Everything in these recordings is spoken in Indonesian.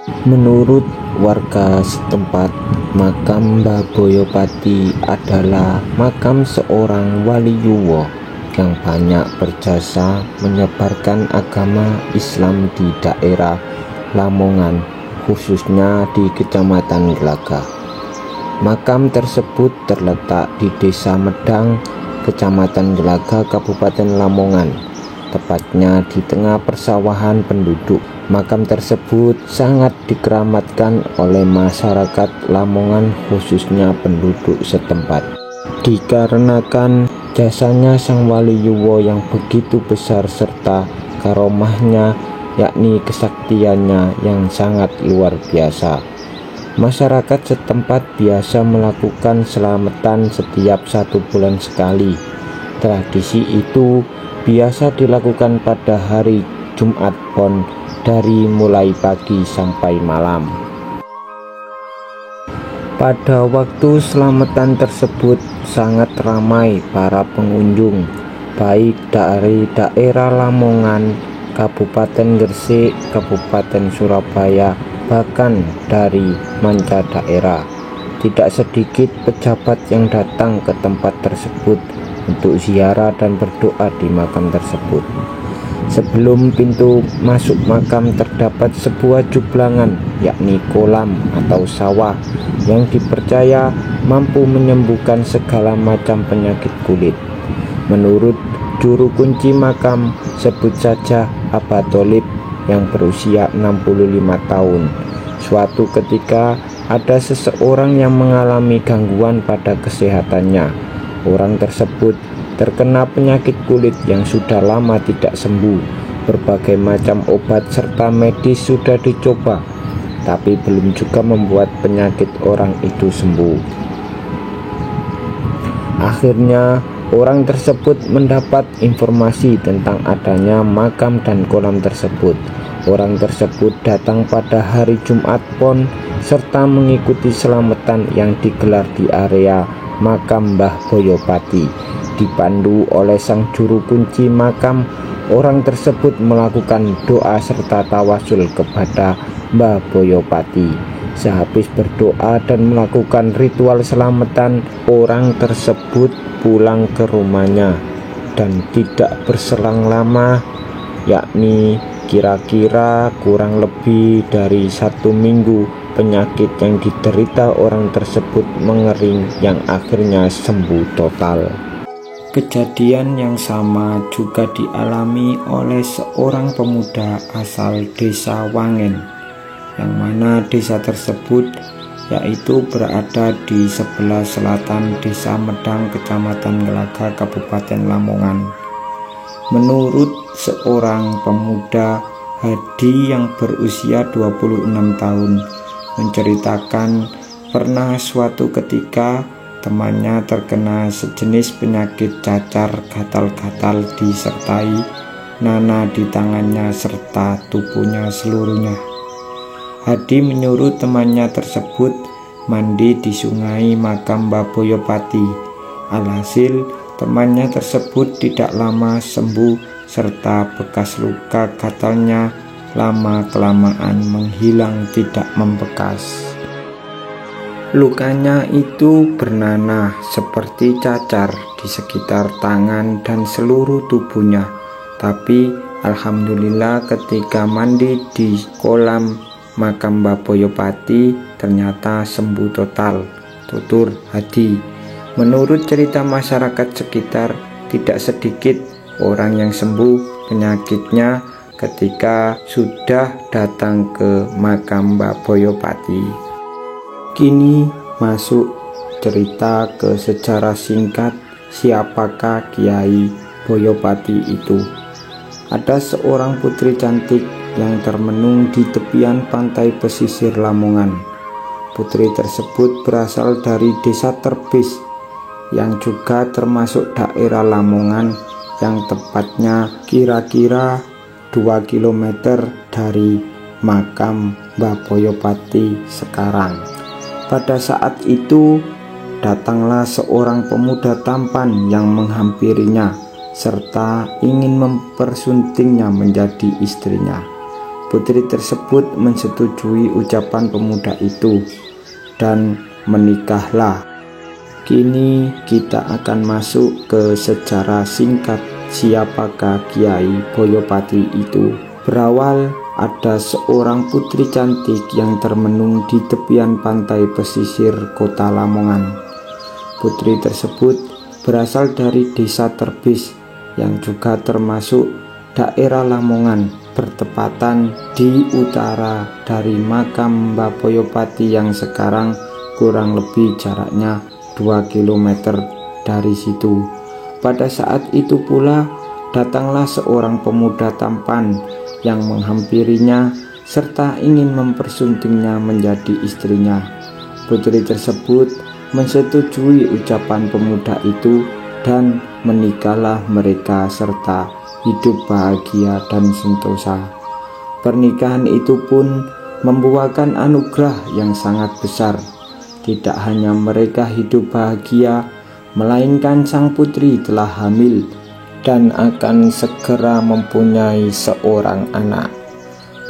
Menurut warga setempat, makam Mbah Boyopati adalah makam seorang waliyullah yang banyak berjasa menyebarkan agama Islam di daerah Lamongan, khususnya di Kecamatan Gelaga. Makam tersebut terletak di Desa Medang, Kecamatan Gelaga, Kabupaten Lamongan, tepatnya di tengah persawahan penduduk. Makam tersebut sangat dikeramatkan oleh masyarakat Lamongan, khususnya penduduk setempat, dikarenakan jasanya sang waliyullah yang begitu besar serta karomahnya, yakni kesaktiannya yang sangat luar biasa. Masyarakat setempat biasa melakukan selamatan setiap 1 bulan sekali. Tradisi itu biasa dilakukan pada hari Jumat Pon dari mulai pagi sampai malam. Pada waktu selamatan tersebut sangat ramai para pengunjung, baik dari daerah Lamongan, Kabupaten Gresik, Kabupaten Surabaya, bahkan dari manca daerah. Tidak sedikit pejabat yang datang ke tempat tersebut untuk ziarah dan berdoa di makam tersebut. Sebelum pintu masuk makam terdapat sebuah jublangan, yakni kolam atau sawah yang dipercaya mampu menyembuhkan segala macam penyakit kulit. Menurut juru kunci makam, sebut saja Aba Tholib yang berusia 65 tahun. Suatu ketika ada seseorang yang mengalami gangguan pada kesehatannya. Orang tersebut terkena penyakit kulit yang sudah lama tidak sembuh. Berbagai macam obat serta medis sudah dicoba, tapi belum juga membuat penyakit orang itu sembuh. Akhirnya orang tersebut mendapat informasi tentang adanya makam dan kolam tersebut. Orang tersebut datang pada hari Jumat Pon serta mengikuti selamatan yang digelar di area makam Mbah Boyopati. Dipandu oleh sang juru kunci makam, orang tersebut melakukan doa serta tawasul kepada Mbah Boyopati. Sehabis berdoa dan melakukan ritual selamatan, orang tersebut pulang ke rumahnya dan tidak berselang lama, yakni kira-kira kurang lebih dari 1 minggu, penyakit yang diderita orang tersebut mengering yang akhirnya sembuh total. Kejadian yang sama juga dialami oleh seorang pemuda asal desa Wangen, yang mana desa tersebut yaitu berada di sebelah selatan Desa Medang, Kecamatan Gelaga, Kabupaten Lamongan. Menurut seorang pemuda, Hadi yang berusia 26 tahun menceritakan pernah suatu ketika temannya terkena sejenis penyakit cacar gatal-gatal disertai nanah di tangannya serta tubuhnya seluruhnya. Hadi menyuruh temannya tersebut mandi di sungai makam Mbah Boyopati. Alhasil temannya tersebut tidak lama sembuh serta bekas luka gatalnya lama-kelamaan menghilang tidak membekas. Lukanya itu bernanah seperti cacar di sekitar tangan dan seluruh tubuhnya. Tapi alhamdulillah ketika mandi di kolam makam Mbah Boyopati ternyata sembuh total, tutur Hadi. Menurut cerita masyarakat sekitar, tidak sedikit orang yang sembuh penyakitnya ketika sudah datang ke makam Mbah Boyopati. Kini masuk cerita ke sejarah singkat siapakah Kiai Boyopati itu. Ada seorang putri cantik yang termenung di tepian pantai pesisir Lamongan. Putri tersebut berasal dari desa Terbis yang juga termasuk daerah Lamongan, yang tepatnya kira-kira 2 km dari makam Mbah Boyopati sekarang. Pada saat itu datanglah seorang pemuda tampan yang menghampirinya serta ingin mempersuntingnya menjadi istrinya. Putri tersebut menyetujui ucapan pemuda itu dan menikahlah. Kini kita akan masuk ke sejarah singkat siapakah Kiai Boyopati itu. Berawal ada seorang putri cantik yang termenung di tepian pantai pesisir kota Lamongan. Putri tersebut berasal dari desa Terbis yang juga termasuk daerah Lamongan, bertepatan di utara dari makam Mbah Boyopati yang sekarang kurang lebih jaraknya 2 km dari situ. Pada saat itu pula datanglah seorang pemuda tampan yang menghampirinya serta ingin mempersuntingnya menjadi istrinya. Putri tersebut menyetujui ucapan pemuda itu dan menikahlah mereka serta hidup bahagia dan sentosa. Pernikahan itu pun membuahkan anugerah yang sangat besar. Tidak hanya mereka hidup bahagia, melainkan sang putri telah hamil dan akan segera mempunyai seorang anak.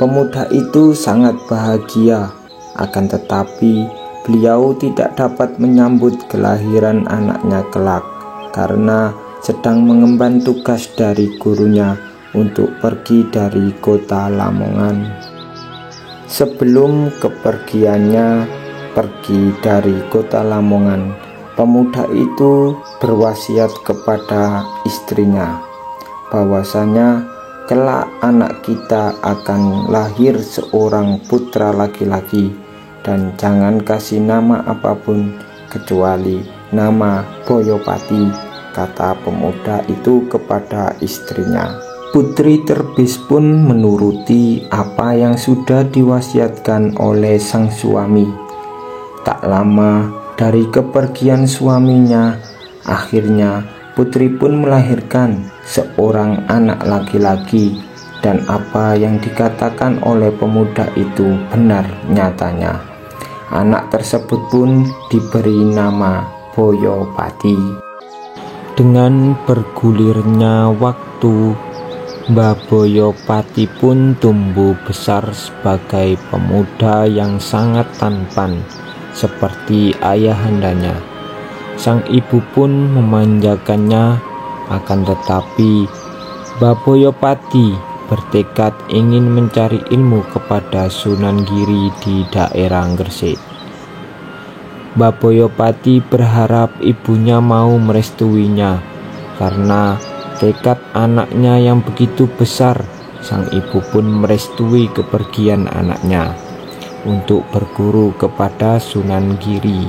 Pemuda itu sangat bahagia, akan tetapi beliau tidak dapat menyambut kelahiran anaknya kelak karena sedang mengemban tugas dari gurunya untuk pergi dari kota Lamongan. Sebelum kepergiannya pergi dari kota Lamongan, pemuda itu berwasiat kepada istrinya bahwasanya kelak anak kita akan lahir seorang putra laki-laki dan jangan kasih nama apapun kecuali nama Boyopati, kata pemuda itu kepada istrinya. Putri Terbis pun menuruti apa yang sudah diwasiatkan oleh sang suami. Tak lama dari kepergian suaminya, akhirnya putri pun melahirkan seorang anak laki-laki, dan apa yang dikatakan oleh pemuda itu benar nyatanya. Anak tersebut pun diberi nama Boyopati. Dengan bergulirnya waktu, Mbah Boyopati pun tumbuh besar sebagai pemuda yang sangat tampan seperti ayahandanya. Sang ibu pun memanjakannya, akan tetapi Mbah Boyopati bertekad ingin mencari ilmu kepada Sunan Giri di daerah Gresik. Mbah Boyopati berharap ibunya mau merestuinya karena tekad anaknya yang begitu besar. Sang ibu pun merestui kepergian anaknya untuk berguru kepada Sunan Giri.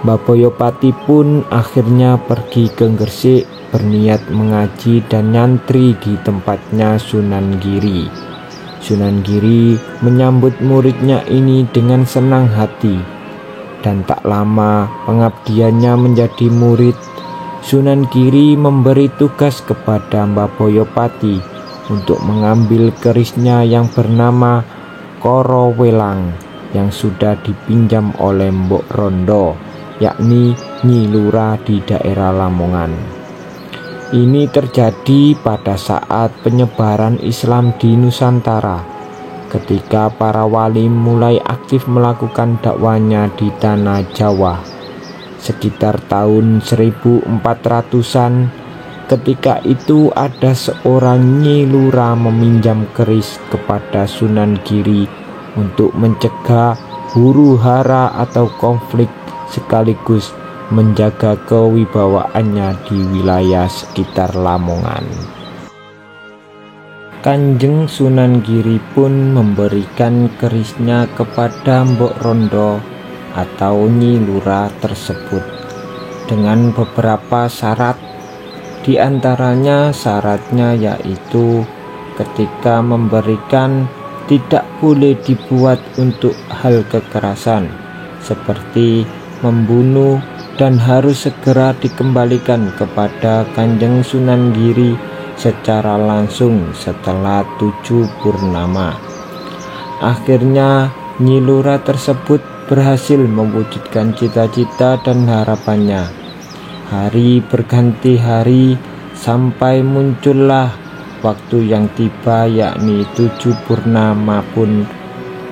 Mbah Boyopati pun akhirnya pergi ke Gresik berniat mengaji dan nyantri di tempatnya Sunan Giri. Sunan Giri menyambut muridnya ini dengan senang hati, dan tak lama pengabdiannya menjadi murid. Sunan Giri memberi tugas kepada Mbah Boyopati untuk mengambil kerisnya yang bernama Koro Welang yang sudah dipinjam oleh Mbok Rondo, yakni Nyi Lurah di daerah Lamongan. Ini terjadi pada saat penyebaran Islam di Nusantara, ketika para wali mulai aktif melakukan dakwahnya di tanah Jawa. Sekitar tahun 1400-an, ketika itu ada seorang Nyi Lurah meminjam keris kepada Sunan Giri untuk mencegah huru-hara atau konflik sekaligus menjaga kewibawaannya di wilayah sekitar Lamongan. Kanjeng Sunan Giri pun memberikan kerisnya kepada Mbok Rondo atau Nyi Lurah tersebut dengan beberapa syarat. Di antaranya syaratnya yaitu ketika memberikan tidak boleh dibuat untuk hal kekerasan seperti membunuh, dan harus segera dikembalikan kepada Kanjeng Sunan Giri secara langsung setelah 7 purnama. Akhirnya Nyi Lurah tersebut berhasil mewujudkan cita-cita dan harapannya. Hari berganti hari sampai muncullah waktu yang tiba, yakni 7 purnama pun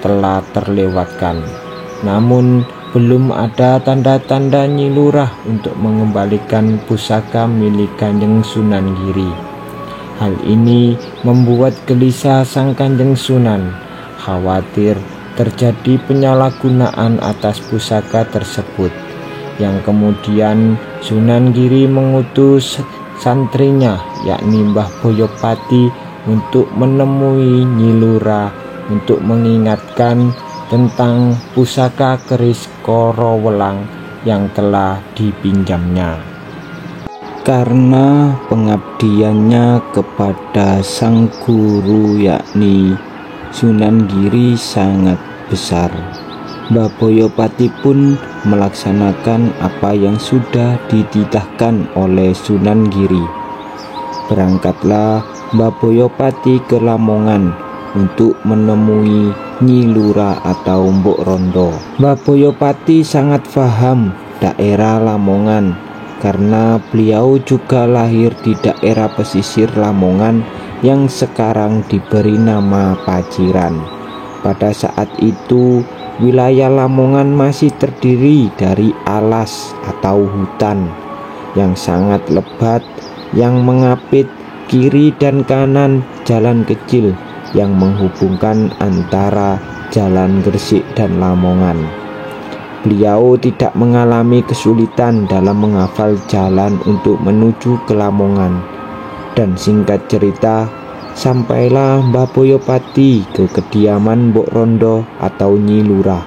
telah terlewatkan. Namun belum ada tanda-tanda Nyi Lurah untuk mengembalikan pusaka milik Kanjeng Sunan Giri. Hal ini membuat gelisah sang Kanjeng Sunan, khawatir terjadi penyalahgunaan atas pusaka tersebut, yang kemudian Sunan Giri mengutus santrinya yakni Mbah Boyopati untuk menemui Nyi Lurah untuk mengingatkan tentang pusaka keris Korowelang yang telah dipinjamnya. Karena pengabdiannya kepada sang guru yakni Sunan Giri sangat besar, Mbah Boyopati pun melaksanakan apa yang sudah dititahkan oleh Sunan Giri. Berangkatlah Mbah Boyopati ke Lamongan untuk menemui Nyi Lurah atau Mbok Rondo. Mbah Boyopati sangat paham daerah Lamongan karena beliau juga lahir di daerah pesisir Lamongan yang sekarang diberi nama Paciran. Pada saat itu wilayah Lamongan masih terdiri dari alas atau hutan yang sangat lebat yang mengapit kiri dan kanan jalan kecil yang menghubungkan antara Jalan Gresik dan Lamongan. Beliau tidak mengalami kesulitan dalam menghafal jalan untuk menuju ke Lamongan. Dan singkat cerita, sampailah Mbah Boyopati ke kediaman Mbok Rondo atau Nyi Lurah.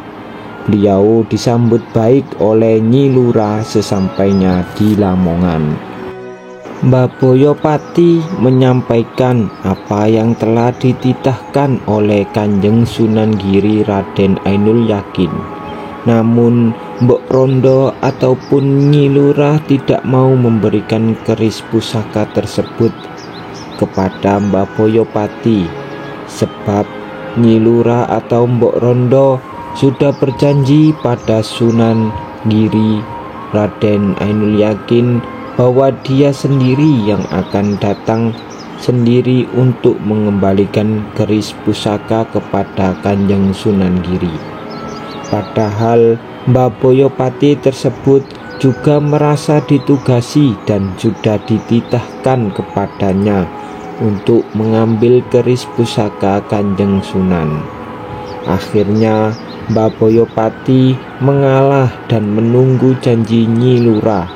Beliau disambut baik oleh Nyi Lurah sesampainya di Lamongan. Mbah Boyopati menyampaikan apa yang telah dititahkan oleh Kanjeng Sunan Giri Raden Ainul Yakin. Namun Mbok Rondo ataupun Nyi Lurah tidak mau memberikan keris pusaka tersebut kepada Mbah Boyopati, sebab Nyi Lurah atau Mbok Rondo sudah berjanji pada Sunan Giri Raden Ainul Yakin bahwa dia sendiri yang akan datang sendiri untuk mengembalikan keris pusaka kepada Kanjeng Sunan Giri. Padahal Mbah Boyopati tersebut juga merasa ditugasi dan sudah dititahkan kepadanya untuk mengambil keris pusaka Kanjeng Sunan. Akhirnya Mbah Boyopati mengalah dan menunggu janji Nyi Lurah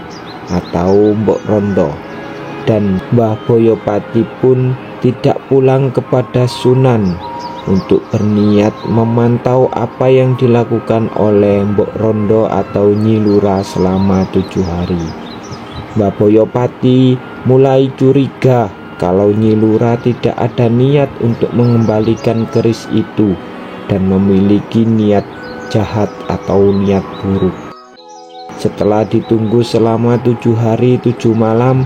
atau Mbok Rondo, dan Mbah Boyopati pun tidak pulang kepada Sunan untuk berniat memantau apa yang dilakukan oleh Mbok Rondo atau Nyi Lurah selama 7 hari. Mbah Boyopati mulai curiga kalau Nyi Lurah tidak ada niat untuk mengembalikan keris itu dan memiliki niat jahat atau niat buruk. Setelah ditunggu selama 7 hari 7 malam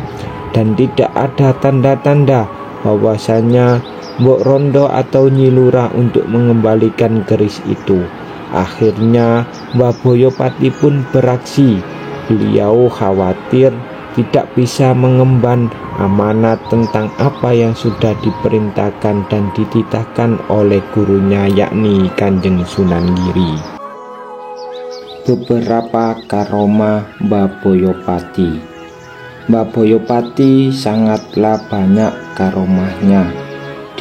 dan tidak ada tanda-tanda bahwasanya Mbok Rondo atau Nyi Lurah untuk mengembalikan keris itu, akhirnya Mbah Boyopati pun beraksi. Beliau khawatir tidak bisa mengemban amanat tentang apa yang sudah diperintahkan dan dititahkan oleh gurunya yakni Kanjeng Sunan Giri. Beberapa karomah Mbah Boyopati. Mbah Boyopati sangatlah banyak karomahnya.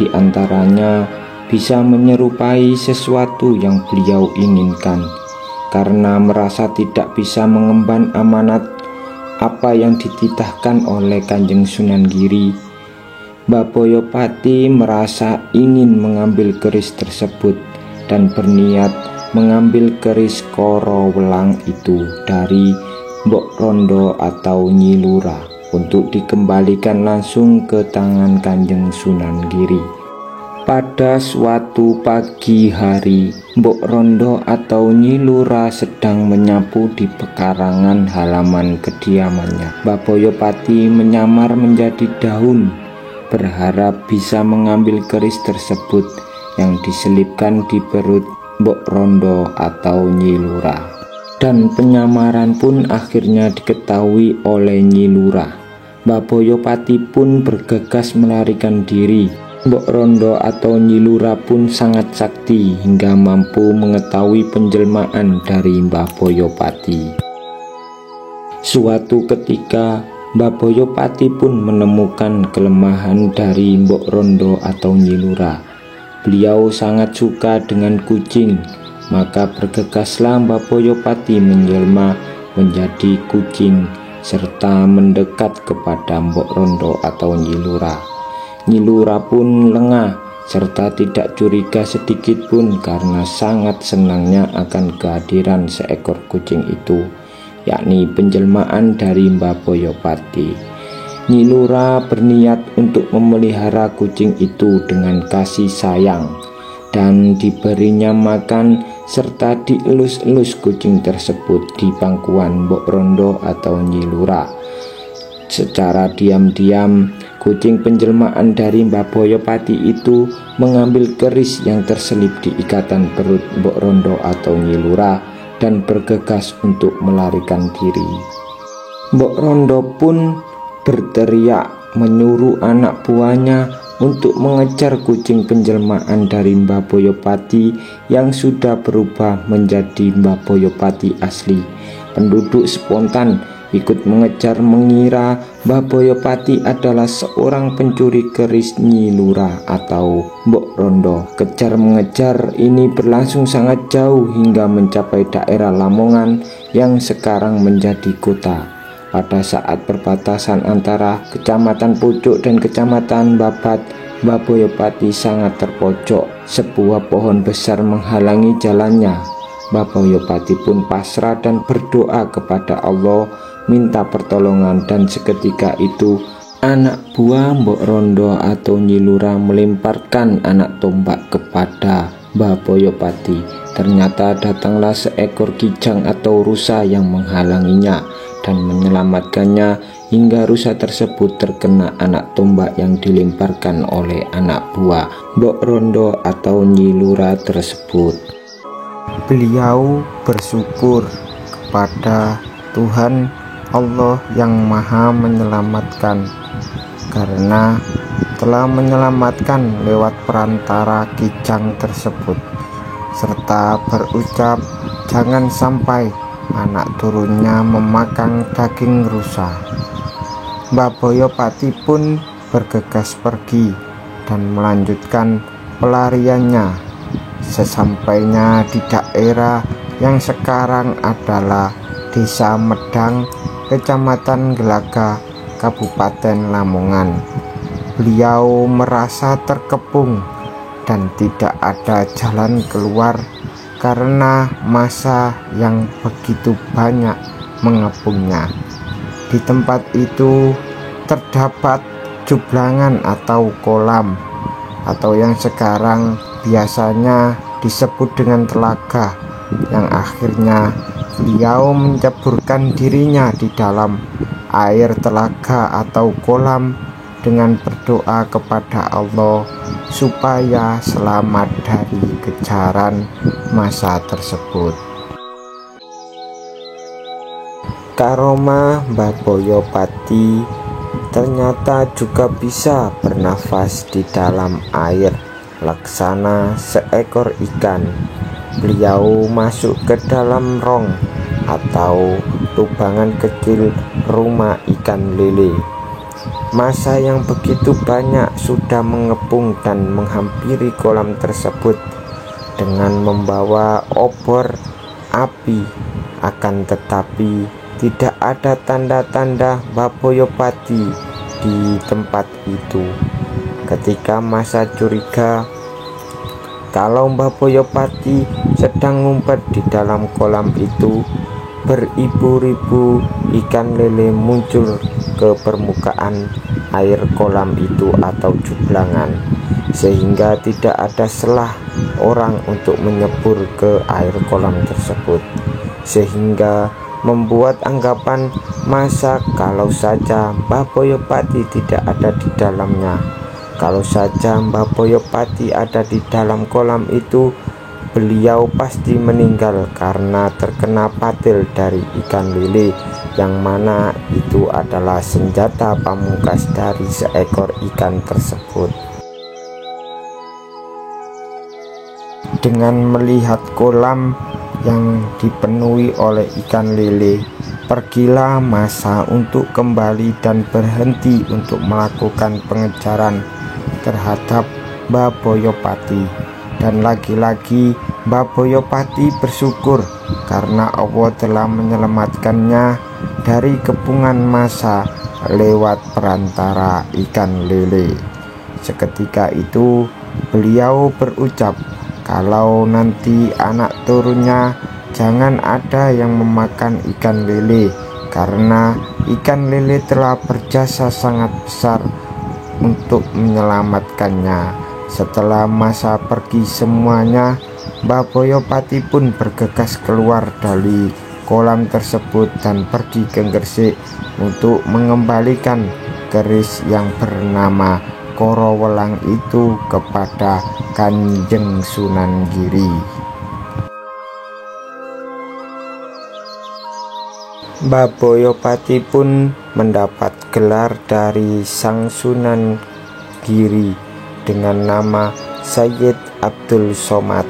Di antaranya bisa menyerupai sesuatu yang beliau inginkan. Karena merasa tidak bisa mengemban amanat apa yang dititahkan oleh Kanjeng Sunan Giri, Mbah Boyopati merasa ingin mengambil keris tersebut dan berniat mengambil keris Korowelang itu dari Mbok Rondo atau Nyi Lurah untuk dikembalikan langsung ke tangan Kanjeng Sunan Giri. Pada suatu pagi hari, Mbok Rondo atau Nyi Lurah sedang menyapu di pekarangan halaman kediamannya. Mbah Boyopati menyamar menjadi daun, berharap bisa mengambil keris tersebut yang diselipkan di perut Mbok Rondo atau Nyi Lurah. Dan penyamaran pun akhirnya diketahui oleh Nyi Lurah. Mbah Boyopati pun bergegas melarikan diri. Mbok Rondo atau Nyi Lurah pun sangat sakti hingga mampu mengetahui penjelmaan dari Mbah Boyopati. Suatu ketika Mbah Boyopati pun menemukan kelemahan dari Mbok Rondo atau Nyi Lurah. Beliau sangat suka dengan kucing, maka bergegaslah Mbah Boyopati menjelma menjadi kucing serta mendekat kepada Mbok Rondo atau Nyi Lurah. Nyi Lurah pun lengah serta tidak curiga sedikit pun karena sangat senangnya akan kehadiran seekor kucing itu, yakni penjelmaan dari Mbah Boyopati. Nyi Lurah berniat untuk memelihara kucing itu dengan kasih sayang dan diberinya makan serta dielus-elus kucing tersebut di pangkuan Mbok Rondo atau Nyi Lurah. Secara diam-diam, kucing penjelmaan dari Mbah Boyopati itu mengambil keris yang terselip di ikatan perut Mbok Rondo atau Nyi Lurah dan bergegas untuk melarikan diri. Mbok Rondo pun berteriak menyuruh anak buahnya untuk mengejar kucing penjelmaan dari Mbah Boyopati yang sudah berubah menjadi Mbah Boyopati asli. Penduduk spontan ikut mengejar mengira Mbah Boyopati adalah seorang pencuri keris Nyi Lurah atau Mbok Rondo. Kejar mengejar ini berlangsung sangat jauh hingga mencapai daerah Lamongan yang sekarang menjadi kota. Pada saat perbatasan antara Kecamatan Pucuk dan Kecamatan Babat, Mbah Boyopati sangat terpojok. Sebuah pohon besar menghalangi jalannya. Mbah Boyopati pun pasrah dan berdoa kepada Allah minta pertolongan, dan seketika itu anak buah Mbok Rondo atau Nyi Lurah melemparkan anak tombak kepada Mbah Boyopati. Ternyata datanglah seekor kijang atau rusa yang menghalanginya dan menyelamatkannya hingga rusa tersebut terkena anak tombak yang dilemparkan oleh anak buah Mbok Rondo atau Nyi Lurah tersebut. Beliau bersyukur kepada Tuhan Allah yang Maha Menyelamatkan karena telah menyelamatkan lewat perantara kijang tersebut, serta berucap jangan sampai anak turunnya memakan daging rusa. Mbah Boyopati pun bergegas pergi dan melanjutkan pelariannya. Sesampainya di daerah yang sekarang adalah Desa Medang, Kecamatan Gelaga, Kabupaten Lamongan, beliau merasa terkepung dan tidak ada jalan keluar karena massa yang begitu banyak mengepungnya. Di tempat itu terdapat jublangan atau kolam atau yang sekarang biasanya disebut dengan telaga, yang akhirnya beliau menceburkan dirinya di dalam air telaga atau kolam dengan berdoa kepada Allah supaya selamat dari kejaran massa tersebut. Karomah Mbah Boyopati ternyata juga bisa bernafas di dalam air laksana seekor ikan. Beliau masuk ke dalam rong atau lubangan kecil rumah ikan lele. Massa yang begitu banyak sudah mengepung dan menghampiri kolam tersebut dengan membawa obor api, akan tetapi tidak ada tanda-tanda Mbah Boyopati di tempat itu. Ketika massa curiga kalau Mbah Boyopati sedang ngumpet di dalam kolam itu, beribu-ribu ikan lele muncul ke permukaan air kolam itu atau jublangan, sehingga tidak ada celah orang untuk menyebur ke air kolam tersebut, sehingga membuat anggapan massa kalau saja Mbah Boyopati tidak ada di dalamnya. Kalau saja Mbah Boyopati ada di dalam kolam itu, beliau pasti meninggal karena terkena patil dari ikan lele yang mana itu adalah senjata pamungkas dari seekor ikan tersebut. Dengan melihat kolam yang dipenuhi oleh ikan lele, pergilah Masa untuk kembali dan berhenti untuk melakukan pengejaran terhadap Mbah Boyopati. Dan lagi-lagi Mbah Boyopati bersyukur karena Allah telah menyelamatkannya dari kepungan Masa lewat perantara ikan lele. Seketika itu beliau berucap, kalau nanti anak turunnya jangan ada yang memakan ikan lele, karena ikan lele telah berjasa sangat besar untuk menyelamatkannya. Setelah Masa pergi semuanya, Mbah Boyopati pun bergegas keluar dari kolam tersebut dan pergi ke Gresik untuk mengembalikan keris yang bernama Korowelang itu kepada Kanjeng Sunan Giri. Mbah Boyopati pun mendapat gelar dari Sang Sunan Giri dengan nama Sayyid Abdul Somad.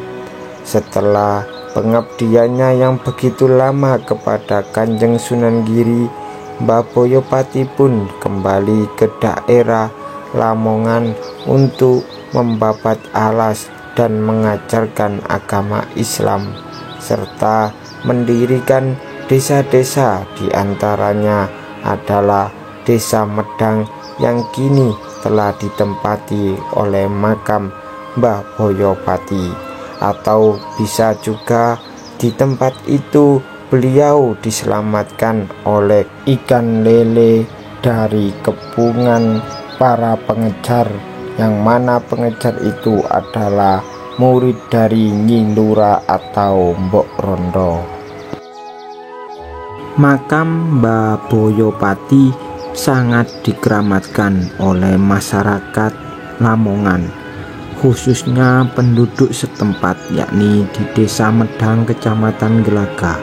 Setelah pengabdiannya yang begitu lama kepada Kanjeng Sunan Giri, Mbah Boyopati pun kembali ke daerah Lamongan untuk membabat alas dan mengajarkan agama Islam, serta mendirikan desa-desa, diantaranya adalah Desa Medang yang kini telah ditempati oleh makam Mbah Boyopati, atau bisa juga di tempat itu beliau diselamatkan oleh ikan lele dari kepungan para pengejar, yang mana pengejar itu adalah murid dari Nyi Lura atau Mbok Rondo. Makam Mbah Boyopati sangat dikeramatkan oleh masyarakat Lamongan, khususnya penduduk setempat, yakni di Desa Medang, Kecamatan Gelaga.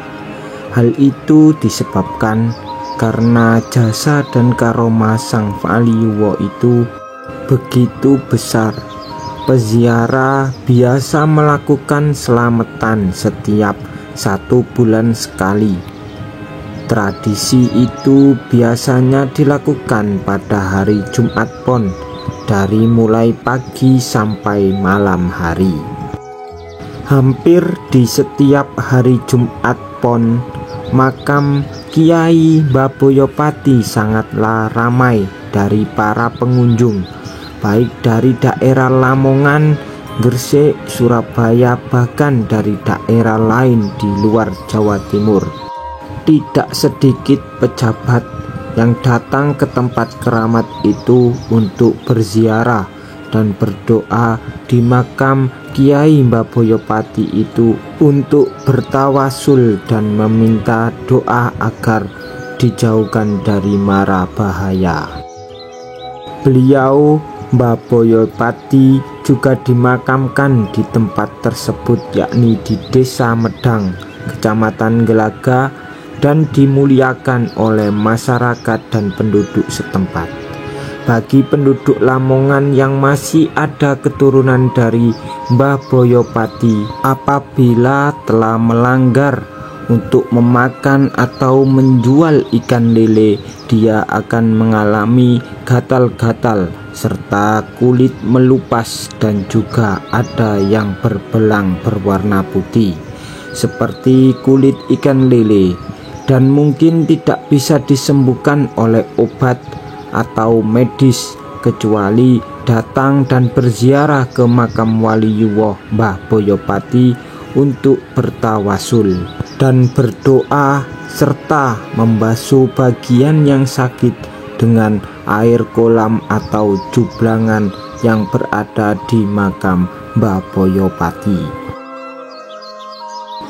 Hal itu disebabkan karena jasa dan karomah Sang Valiyuwa itu begitu besar. Peziarah biasa melakukan selamatan setiap 1 bulan sekali. Tradisi itu biasanya dilakukan pada hari Jumat Pon, dari mulai pagi sampai malam hari. Hampir di setiap hari Jumat Pon, makam Kiai Mbah Boyopati sangatlah ramai dari para pengunjung, baik dari daerah Lamongan, Gresik, Surabaya, bahkan dari daerah lain di luar Jawa Timur. Tidak sedikit pejabat yang datang ke tempat keramat itu untuk berziarah dan berdoa di makam Kiai Mbah Boyopati itu untuk bertawasul dan meminta doa agar dijauhkan dari mara bahaya. Beliau Mbah Boyopati juga dimakamkan di tempat tersebut, yakni di Desa Medang, Kecamatan Gelaga, dan dimuliakan oleh masyarakat dan penduduk setempat. Bagi penduduk Lamongan yang masih ada keturunan dari Mbah Boyopati, apabila telah melanggar untuk memakan atau menjual ikan lele, dia akan mengalami gatal-gatal serta kulit melupas, dan juga ada yang berbelang berwarna putih seperti kulit ikan lele, dan mungkin tidak bisa disembuhkan oleh obat atau medis kecuali datang dan berziarah ke makam Waliyullah Mbah Boyopati untuk bertawasul dan berdoa, serta membasuh bagian yang sakit dengan air kolam atau jublangan yang berada di makam Mbah Boyopati.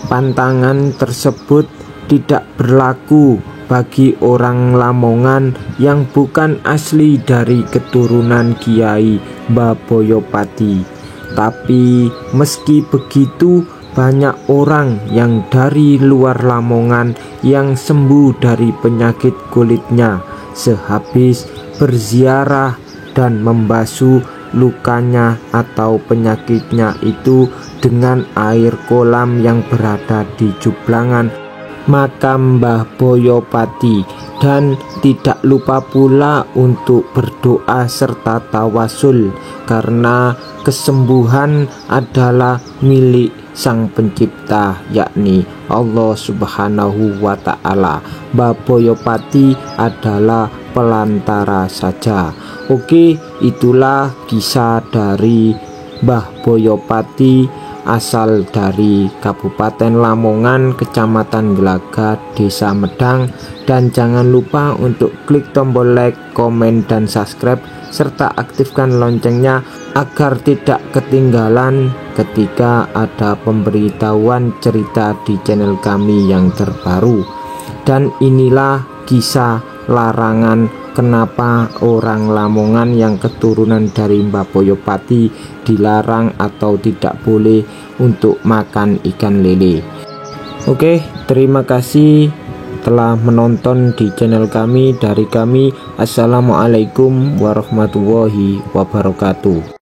Pantangan tersebut tidak berlaku bagi orang Lamongan yang bukan asli dari keturunan Kiai Mbah Boyopati. Tapi meski begitu, banyak orang yang dari luar Lamongan yang sembuh dari penyakit kulitnya sehabis berziarah dan membasuh lukanya atau penyakitnya itu dengan air kolam yang berada di Jublangan makam Mbah Boyopati. Dan tidak lupa pula untuk berdoa serta tawasul, karena kesembuhan adalah milik Sang Pencipta, yakni Allah Subhanahu wa Ta'ala. Mbah Boyopati adalah pelantara saja. Oke, itulah kisah dari Mbah Boyopati, asal dari Kabupaten Lamongan, Kecamatan Gelaga, Desa Medang. Dan jangan lupa untuk klik tombol like, komen, dan subscribe, serta aktifkan loncengnya agar tidak ketinggalan ketika ada pemberitahuan cerita di channel kami yang terbaru. Dan inilah kisah larangan kenapa orang Lamongan yang keturunan dari Mbah Boyopati dilarang atau tidak boleh untuk makan ikan lele. Oke, terima kasih telah menonton di channel kami. Dari kami, assalamualaikum warahmatullahi wabarakatuh.